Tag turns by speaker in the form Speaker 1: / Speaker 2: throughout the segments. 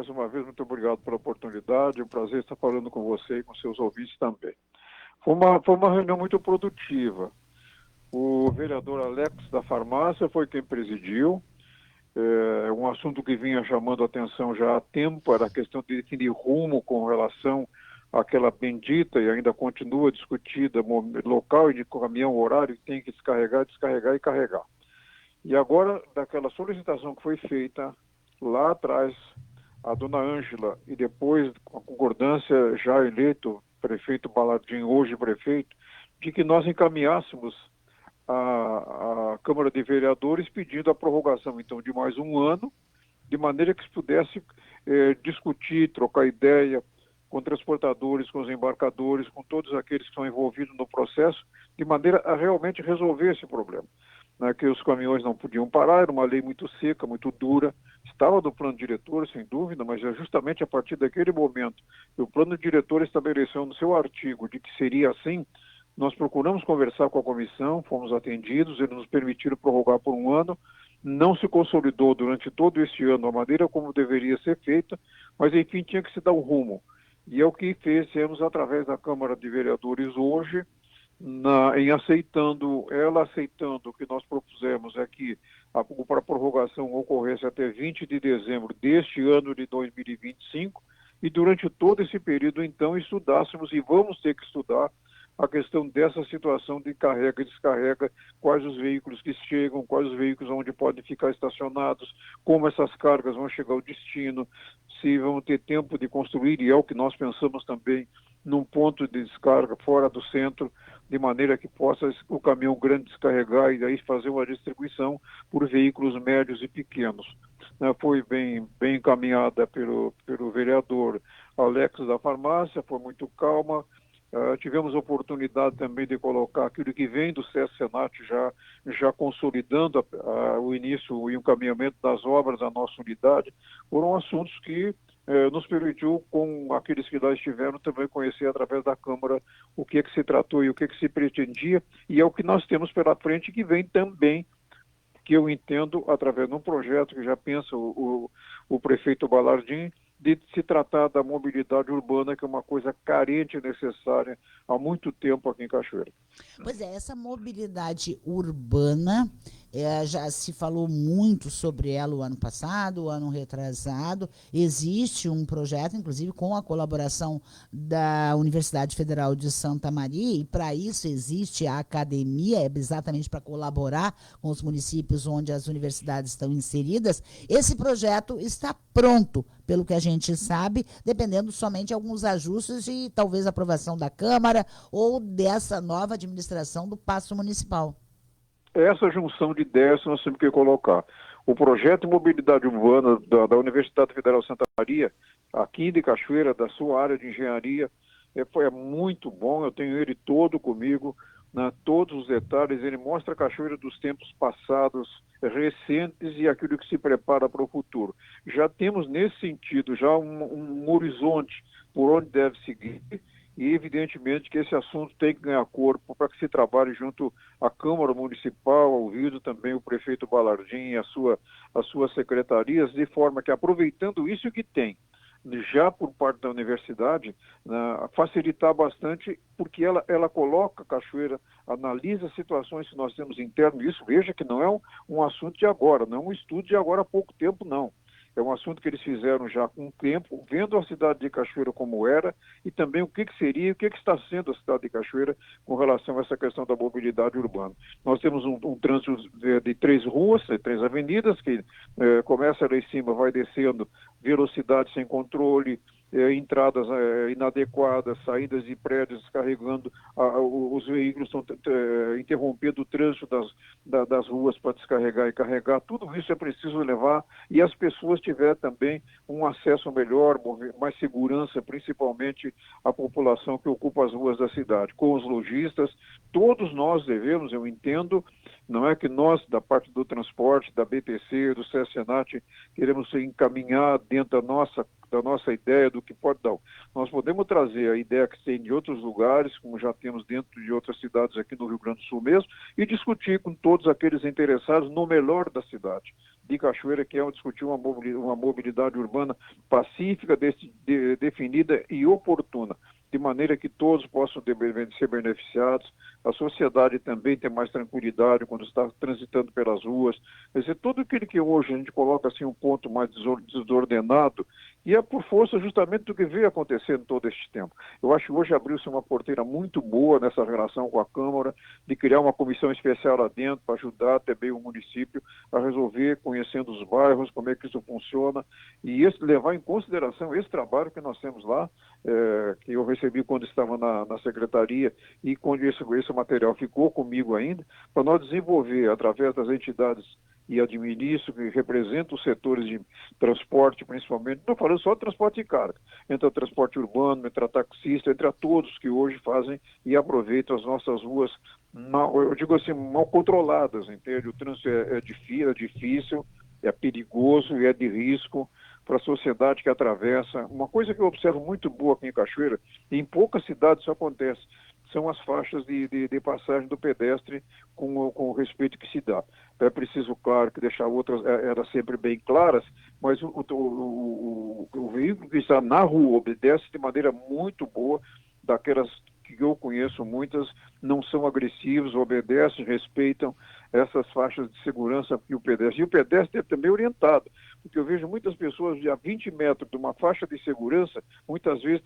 Speaker 1: Mais uma vez, muito obrigado pela oportunidade. É um prazer estar falando com você e com seus ouvintes também. Foi uma reunião muito produtiva. O vereador Alex da Farmácia foi quem presidiu. Um assunto que vinha chamando a atenção já há tempo era a questão de definir rumo com relação àquela bendita e ainda continua discutida local e de caminhão horário que tem que descarregar e carregar. E agora, daquela solicitação que foi feita lá atrás, a dona Ângela, e depois, com a concordância, já eleito prefeito Balardim, hoje prefeito, de que nós encaminhássemos a Câmara de Vereadores pedindo a prorrogação, então, de mais um ano, de maneira que se pudesse discutir, trocar ideia com transportadores, com os embarcadores, com todos aqueles que estão envolvidos no processo, de maneira a realmente resolver esse problema. Que os caminhões não podiam parar, era uma lei muito seca, muito dura, estava no plano diretor, sem dúvida, mas é justamente a partir daquele momento que o plano diretor estabeleceu no seu artigo de que seria assim, nós procuramos conversar com a comissão, fomos atendidos, eles nos permitiram prorrogar por um ano, não se consolidou durante todo esse ano a maneira como deveria ser feita, mas enfim tinha que se dar um rumo. E é o que fizemos através da Câmara de Vereadores hoje, aceitando o que nós propusemos é que para a prorrogação ocorresse até 20 de dezembro deste ano de 2025 e durante todo esse período, então, estudássemos e vamos ter que estudar a questão dessa situação de carrega e descarrega, quais os veículos que chegam, quais os veículos onde podem ficar estacionados, como essas cargas vão chegar ao destino, se vão ter tempo de construir, e é o que nós pensamos também, num ponto de descarga fora do centro, de maneira que possa o caminhão grande descarregar e aí fazer uma distribuição por veículos médios e pequenos. Foi bem encaminhada pelo vereador Alex da Farmácia, foi muito calma. Tivemos a oportunidade também de colocar aquilo que vem do SESC-Senat já consolidando o início e o encaminhamento das obras da nossa unidade. Foram assuntos que nos permitiu, com aqueles que lá estiveram, também conhecer através da Câmara o que se tratou e o que se pretendia, e é o que nós temos pela frente, que vem também, que eu entendo, através de um projeto que já pensa o prefeito Balardim, de se tratar da mobilidade urbana, que é uma coisa carente e necessária há muito tempo aqui em Cachoeira.
Speaker 2: Pois é, essa mobilidade urbana, já se falou muito sobre ela o ano passado, o ano retrasado. Existe um projeto, inclusive, com a colaboração da Universidade Federal de Santa Maria, e para isso existe a academia, exatamente para colaborar com os municípios onde as universidades estão inseridas. Esse projeto está pronto, pelo que a gente sabe, dependendo somente de alguns ajustes e talvez aprovação da Câmara ou dessa nova administração do Paço Municipal.
Speaker 1: Essa junção de ideias nós temos que colocar. O projeto de mobilidade urbana da Universidade Federal de Santa Maria, aqui de Cachoeira, da sua área de engenharia, foi muito bom, eu tenho ele todo comigo, todos os detalhes, ele mostra a Cachoeira dos tempos passados, recentes e aquilo que se prepara para o futuro. Já temos nesse sentido já um horizonte por onde deve seguir e evidentemente que esse assunto tem que ganhar corpo para que se trabalhe junto à Câmara Municipal, ouvido também o prefeito Balardim e as suas secretarias, de forma que aproveitando isso que tem, já por parte da universidade, facilitar bastante, porque ela coloca a Cachoeira, analisa as situações que nós temos interno, isso veja que não é um assunto de agora, não é um estudo de agora há pouco tempo, não. É um assunto que eles fizeram já com um tempo, vendo a cidade de Cachoeira como era e também o que seria, o que está sendo a cidade de Cachoeira com relação a essa questão da mobilidade urbana. Nós temos um trânsito de 3 ruas, 3 avenidas, que começa lá em cima, vai descendo, velocidade sem controle, entradas inadequadas, saídas de prédios descarregando, os veículos estão interrompendo o trânsito das ruas para descarregar e carregar. Tudo isso é preciso levar e as pessoas tiverem também um acesso melhor, mais segurança, principalmente a população que ocupa as ruas da cidade. Com os lojistas, todos nós devemos, eu entendo, não é que nós, da parte do transporte, da BTC, do SESC-Senat, queremos encaminhar dentro da nossa ideia, do do que pode dar. Nós podemos trazer a ideia que tem de outros lugares, como já temos dentro de outras cidades aqui no Rio Grande do Sul mesmo, e discutir com todos aqueles interessados no melhor da cidade de Cachoeira, que é discutir uma mobilidade urbana pacífica, definida e oportuna, de maneira que todos possam ser beneficiados, a sociedade também ter mais tranquilidade quando está transitando pelas ruas. Quer dizer, tudo aquilo que hoje a gente coloca assim um ponto mais desordenado, e é por força justamente do que veio acontecendo todo este tempo. Eu acho que hoje abriu-se uma porteira muito boa nessa relação com a Câmara, de criar uma comissão especial lá dentro para ajudar também o município a resolver, conhecendo os bairros, como é que isso funciona, e levar em consideração esse trabalho que nós temos lá, que eu recebi quando estava na secretaria, e quando esse material ficou comigo ainda, para nós desenvolver, através das entidades e administro, que representa os setores de transporte, principalmente, não falando só de transporte de carga, entre o transporte urbano, entre a taxista, entre a todos que hoje fazem e aproveitam as nossas ruas, eu digo assim, mal controladas, entende? O trânsito é difícil, é perigoso e é de risco para a sociedade que atravessa. Uma coisa que eu observo muito boa aqui em Cachoeira, e em poucas cidades isso acontece, são as faixas de passagem do pedestre com o respeito que se dá. É preciso, claro, que deixar outras elas sempre bem claras, mas o veículo que está na rua obedece de maneira muito boa, daquelas que eu conheço, muitas não são agressivos, obedecem, respeitam essas faixas de segurança e o pedestre é também orientado, porque eu vejo muitas pessoas a 20 metros de uma faixa de segurança, muitas vezes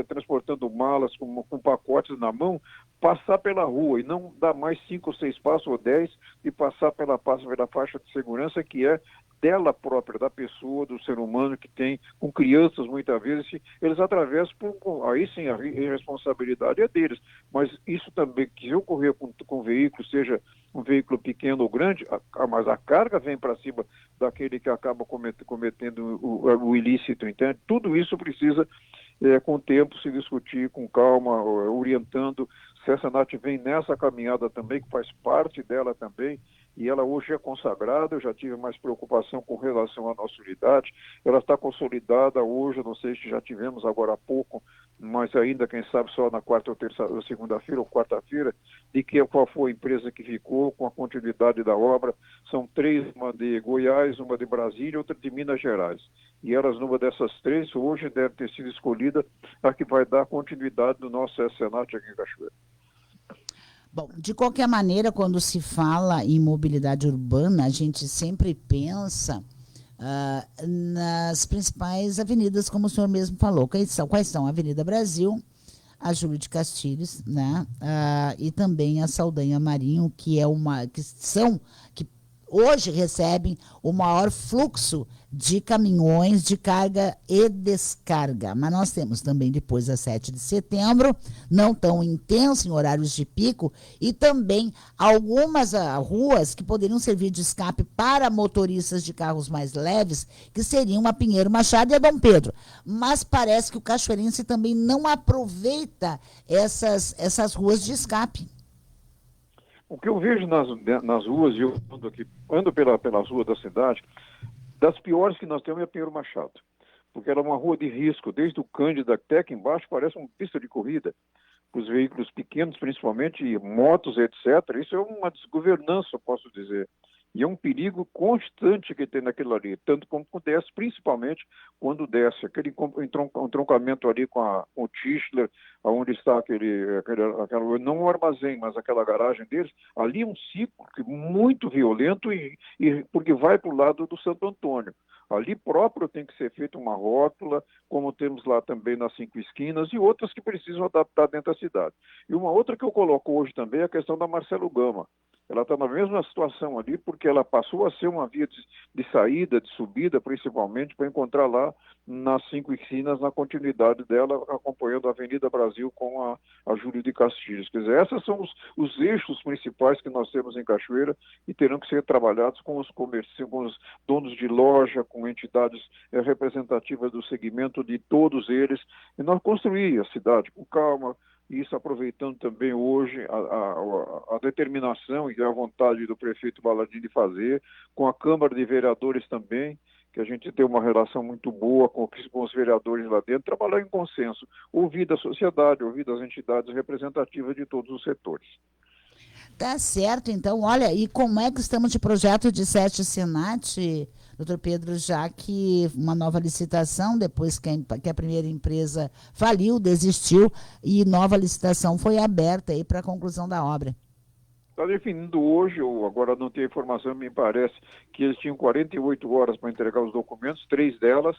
Speaker 1: transportando malas com pacotes na mão, passar pela rua e não dar mais 5 ou 6 passos ou 10 e passar pela faixa de segurança que é dela própria, da pessoa, do ser humano que tem, com crianças muitas vezes, eles atravessam, aí sim a irresponsabilidade é deles, mas isso também, que se ocorrer com veículo, seja um veículo pequeno ou grande, mas a carga vem para cima daquele que acaba cometendo o ilícito, entende? Tudo isso precisa, com o tempo, se discutir com calma, orientando. Se a Senat vem nessa caminhada também, que faz parte dela também, e ela hoje é consagrada, eu já tive mais preocupação com relação à nossa unidade, ela está consolidada hoje, não sei se já tivemos agora há pouco, mas ainda, quem sabe, só na quarta ou segunda-feira ou quarta-feira, de qual foi a empresa que ficou com a continuidade da obra. São 3, uma de Goiás, uma de Brasília e outra de Minas Gerais. E elas, numa dessas 3, hoje deve ter sido escolhida a que vai dar continuidade do nosso Senat aqui em Cachoeira.
Speaker 2: Bom, de qualquer maneira, quando se fala em mobilidade urbana, a gente sempre pensa nas principais avenidas, como o senhor mesmo falou. Quais são? A Avenida Brasil, a Júlio de Castilhos, né? E também a Saldanha Marinho, que hoje recebem o maior fluxo de caminhões de carga e descarga. Mas nós temos também, depois das 7 de setembro, não tão intenso, em horários de pico, e também algumas ruas que poderiam servir de escape para motoristas de carros mais leves, que seriam a Pinheiro Machado e a Dom Pedro. Mas parece que o cachoeirense também não aproveita essas ruas de escape.
Speaker 1: O que eu vejo nas ruas, e eu ando pelas ruas da cidade, das piores que nós temos é a Pinheiro Machado, porque ela é uma rua de risco, desde o Cândido até aqui embaixo, parece uma pista de corrida, para os veículos pequenos, principalmente motos, etc. Isso é uma desgovernança, eu posso dizer. E é um perigo constante que tem naquilo ali, tanto como desce, principalmente quando desce. Aquele entroncamento ali com o Tischler, onde está não o armazém, mas aquela garagem deles, ali é um ciclo muito violento e porque vai para o lado do Santo Antônio. Ali próprio tem que ser feita uma rótula, como temos lá também nas 5 esquinas, e outras que precisam adaptar dentro da cidade. E uma outra que eu coloco hoje também é a questão da Marcelo Gama. Ela está na mesma situação ali, porque ela passou a ser uma via de saída, de subida, principalmente, para encontrar lá nas 5 esquinas, na continuidade dela, acompanhando a Avenida Brasil com a Júlio de Castilhos. Quer dizer, esses são os eixos principais que nós temos em Cachoeira e terão que ser trabalhados com os donos de loja, com entidades representativas do segmento de todos eles, e nós construir a cidade com calma, isso aproveitando também hoje a determinação e a vontade do prefeito Baladini de fazer, com a Câmara de Vereadores também, que a gente tem uma relação muito boa com os vereadores lá dentro, trabalhar em consenso, ouvir da sociedade, ouvir das entidades representativas de todos os setores.
Speaker 2: Tá certo, então. Olha, e como é que estamos de projeto de SESC Senat, doutor Pedro, já que uma nova licitação, depois que a primeira empresa faliu, desistiu, e nova licitação foi aberta aí para a conclusão da obra?
Speaker 1: Está definindo hoje, ou agora não tenho informação, me parece que eles tinham 48 horas para entregar os documentos, 3 delas,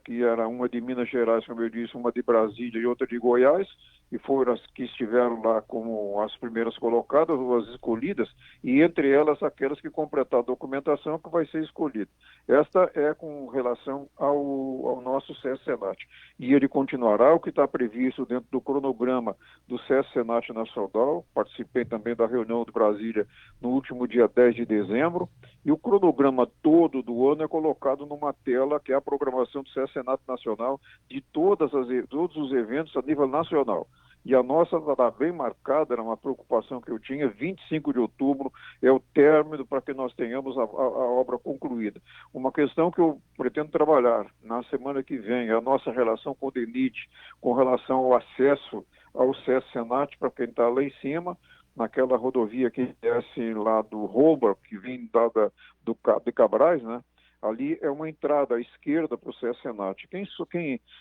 Speaker 1: que era uma de Minas Gerais, como eu disse, uma de Brasília e outra de Goiás, e foram as que estiveram lá como as primeiras colocadas, ou as escolhidas, e entre elas aquelas que completaram a documentação que vai ser escolhida. Esta é com relação ao nosso SESC Senat. E ele continuará o que está previsto dentro do cronograma do SESC Senat Nacional. Participei também da reunião de Brasília no último dia 10 de dezembro, e o cronograma todo do ano é colocado numa tela, que é a programação do SESC Senat Nacional, de todos os eventos a nível nacional. E a nossa está bem marcada, era uma preocupação que eu tinha, 25 de outubro é o término para que nós tenhamos a obra concluída. Uma questão que eu pretendo trabalhar na semana que vem é a nossa relação com o DENIT, com relação ao acesso ao SESC Senat, para quem está lá em cima, naquela rodovia que desce lá do Rouba, que vem de Cabrais, né? Ali é uma entrada à esquerda para o SESC Senat.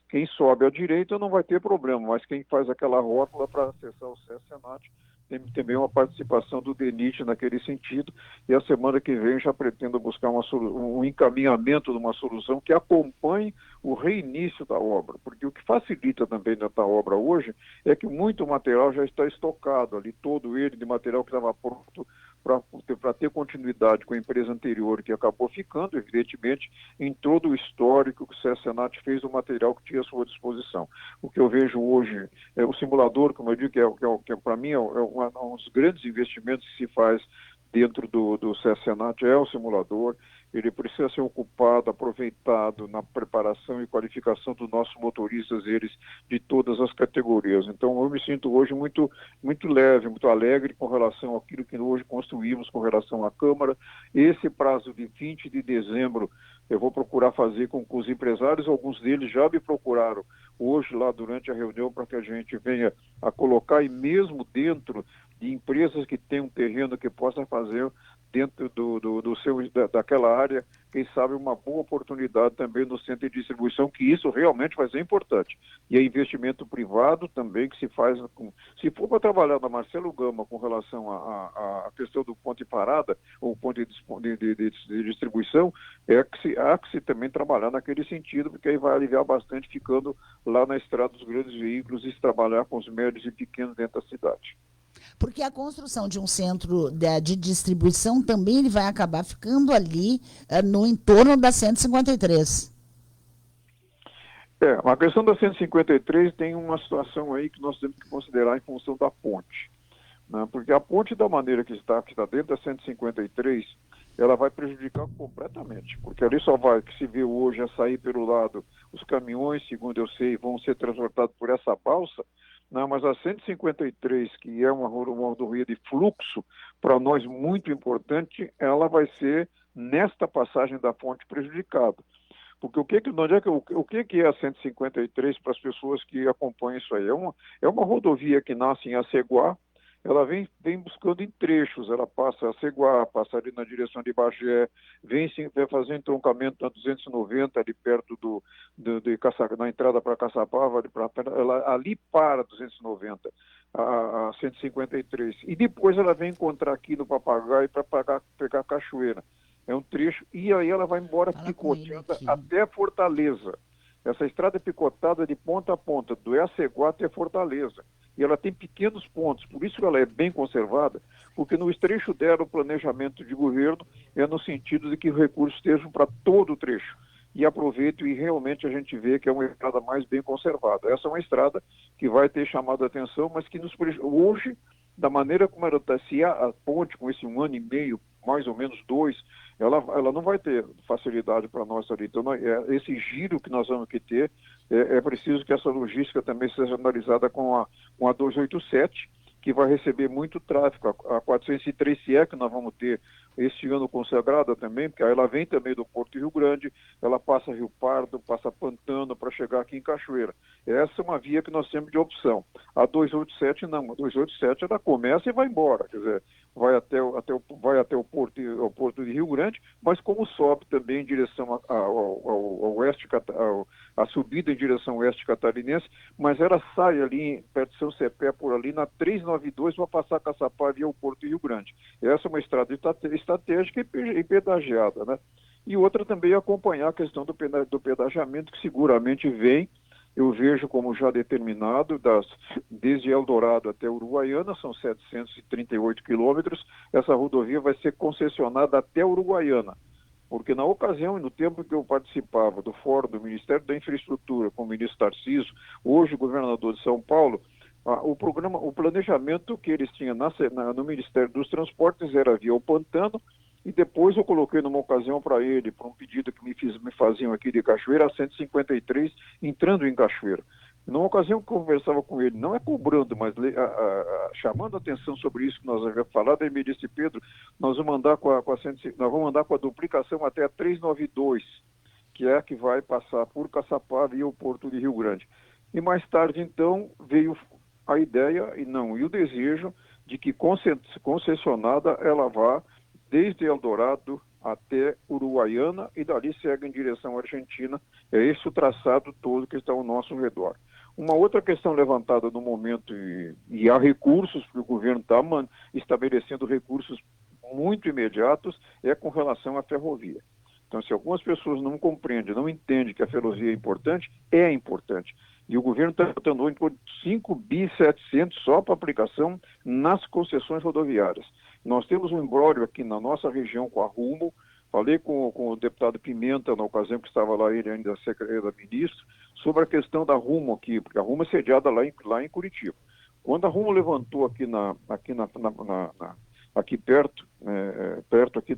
Speaker 1: Quem sobe à direita não vai ter problema, mas quem faz aquela rótula para acessar o SESC Senat tem também uma participação do DENIT naquele sentido, e a semana que vem já pretendo buscar um encaminhamento de uma solução que acompanhe o reinício da obra, porque o que facilita também nessa obra hoje é que muito material já está estocado ali, todo ele de material que estava pronto para ter continuidade com a empresa anterior, que acabou ficando, evidentemente, em todo o histórico que o SESC Senat fez do material que tinha à sua disposição. O que eu vejo hoje é o simulador, como eu digo, que para mim é um dos grandes investimentos que se faz dentro do SESC Senat, é o simulador. Ele precisa ser ocupado, aproveitado na preparação e qualificação dos nossos motoristas, eles de todas as categorias. Então, eu me sinto hoje muito, muito leve, muito alegre com relação àquilo que hoje construímos com relação à Câmara. Esse prazo de 20 de dezembro, eu vou procurar fazer com os empresários, alguns deles já me procuraram hoje lá durante a reunião para que a gente venha a colocar, e mesmo dentro de empresas que têm um terreno que possa fazer dentro daquela área, quem sabe uma boa oportunidade também no centro de distribuição, que isso realmente vai ser importante. E é investimento privado também que se faz, se for para trabalhar na Marcelo Gama com relação à questão do ponto de parada, ou ponto de distribuição, há que se também trabalhar naquele sentido, porque aí vai aliviar bastante ficando lá na estrada dos grandes veículos e se trabalhar com os médios e pequenos dentro da cidade.
Speaker 2: Porque a construção de um centro de distribuição também ele vai acabar ficando ali no entorno da 153.
Speaker 1: A questão da 153 tem uma situação aí que nós temos que considerar em função da ponte, né? Porque a ponte, da maneira que está dentro da 153, ela vai prejudicar completamente, porque ali só vai, que se vê hoje, é sair pelo lado, os caminhões, segundo eu sei, vão ser transportados por essa balsa. Não, mas a 153, que é uma rodovia de fluxo, para nós muito importante, ela vai ser, nesta passagem da ponte, prejudicada. Porque o que é a 153 para as pessoas que acompanham isso aí? É uma rodovia que nasce em Aceguá, ela vem buscando em trechos, ela passa a Aceguá, passa ali na direção de Bagé, vem fazer entroncamento na 290, ali perto na entrada para Caçapava, ela ali para 290, a 153. E depois ela vem encontrar aqui no Papagaio para pegar a Cachoeira. É um trecho, e aí ela vai embora picoteada até Fortaleza. Essa estrada é picotada de ponta a ponta, do Aceguá até Fortaleza. E ela tem pequenos pontos, por isso que ela é bem conservada, porque no trecho dela o planejamento de governo é no sentido de que os recursos estejam para todo o trecho. E aproveito, e realmente a gente vê que é uma estrada mais bem conservada. Essa é uma estrada que vai ter chamado a atenção, mas que hoje, da maneira como ela está, se a ponte com esse 1 ano e meio, mais ou menos 2, ela não vai ter facilidade para nós ali. Então, esse giro que nós vamos ter, é preciso que essa logística também seja analisada com a 287, que vai receber muito tráfego. A 403 CE, que nós vamos ter este ano consagrada também, porque ela vem também do Porto de Rio Grande, ela passa Rio Pardo, passa Pantano para chegar aqui em Cachoeira. Essa é uma via que nós temos de opção. A 287 não, a 287 ela começa e vai embora, quer dizer, vai até o Porto de Rio Grande, mas como sobe também em direção ao oeste, a subida em direção oeste catarinense, mas ela sai ali perto de São Cepé, por ali na 392, vai passar Caçapava via o Porto de Rio Grande. Essa é uma estrada estratégica e pedagiada, né? E outra também é acompanhar a questão do pedagiamento, que seguramente vem, eu vejo como já determinado, desde Eldorado até Uruguaiana, são 738 quilômetros, essa rodovia vai ser concessionada até Uruguaiana, porque na ocasião e no tempo que eu participava do Fórum do Ministério da Infraestrutura com o ministro Tarcísio, hoje governador de São Paulo, o planejamento que eles tinham no Ministério dos Transportes era via o Pantano, e depois eu coloquei numa ocasião para ele, para um pedido que me faziam aqui de Cachoeira, a 153, entrando em Cachoeira. Numa ocasião que eu conversava com ele, não é cobrando, mas chamando a atenção sobre isso que nós havíamos falado, ele me disse: Pedro, nós vamos andar nós vamos andar com a duplicação até a 392, que é a que vai passar por Caçapava e o Porto de Rio Grande. E mais tarde, então, veio a ideia e o desejo de que concessionada ela vá desde Eldorado até Uruguaiana e dali segue em direção à Argentina. É esse o traçado todo que está ao nosso redor. Uma outra questão levantada no momento, e há recursos, porque o governo está estabelecendo recursos muito imediatos, é com relação à ferrovia. Então, se algumas pessoas não compreendem, não entendem que a ferrovia é importante. E o governo está botando em torno de 5.700 só para aplicação nas concessões rodoviárias. Nós temos um imbróglio aqui na nossa região com a Rumo. Falei com o deputado Pimenta, na ocasião que estava lá ele ainda secretário da ministra, sobre a questão da Rumo aqui, porque a Rumo é sediada lá em Curitiba. Quando a Rumo levantou aqui perto aqui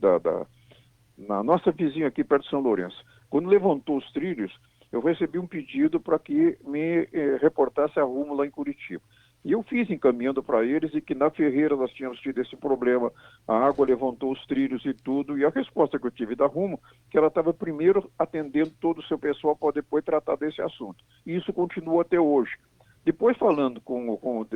Speaker 1: na nossa vizinha aqui perto de São Lourenço, quando levantou os trilhos, eu recebi um pedido para que me reportasse a Rumo lá em Curitiba. E eu fiz encaminhando para eles, e que na Ferreira nós tínhamos tido esse problema, a água levantou os trilhos e tudo, e a resposta que eu tive da Rumo, que ela estava primeiro atendendo todo o seu pessoal para depois tratar desse assunto. E isso continua até hoje. Depois, falando com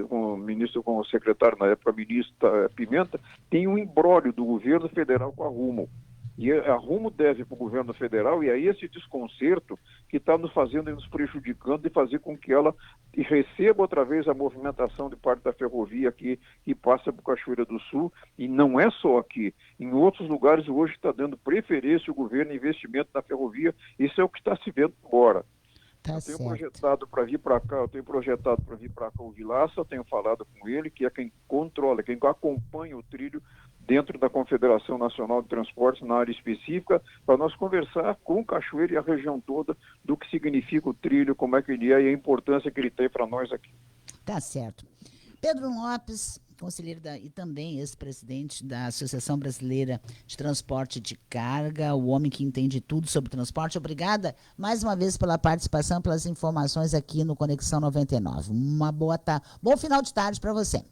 Speaker 1: o ministro, com o secretário na época, ministro Pimenta, tem um imbróglio do governo federal com a Rumo. E a Rumo deve para o governo federal, e é esse desconcerto que está nos fazendo e nos prejudicando, de fazer com que ela receba outra vez a movimentação de parte da ferrovia aqui, que passa por Cachoeira do Sul, e não é só aqui. Em outros lugares hoje está dando preferência o governo investimento na ferrovia, isso é o que está se vendo agora.
Speaker 2: Tá,
Speaker 1: eu tenho
Speaker 2: certo.
Speaker 1: projetado para vir para cá, o Vilaça, eu tenho falado com ele, que é quem controla, quem acompanha o trilho dentro da Confederação Nacional de Transportes, na área específica, para nós conversar com Cachoeira e a região toda do que significa o trilho, como é que ele é e a importância que ele tem para nós aqui.
Speaker 2: Tá certo. Pedro Lopes, conselheiro e também ex-presidente da Associação Brasileira de Transporte de Carga, o homem que entende tudo sobre transporte. Obrigada mais uma vez pela participação, pelas informações aqui no Conexão 99. Bom final de tarde para você.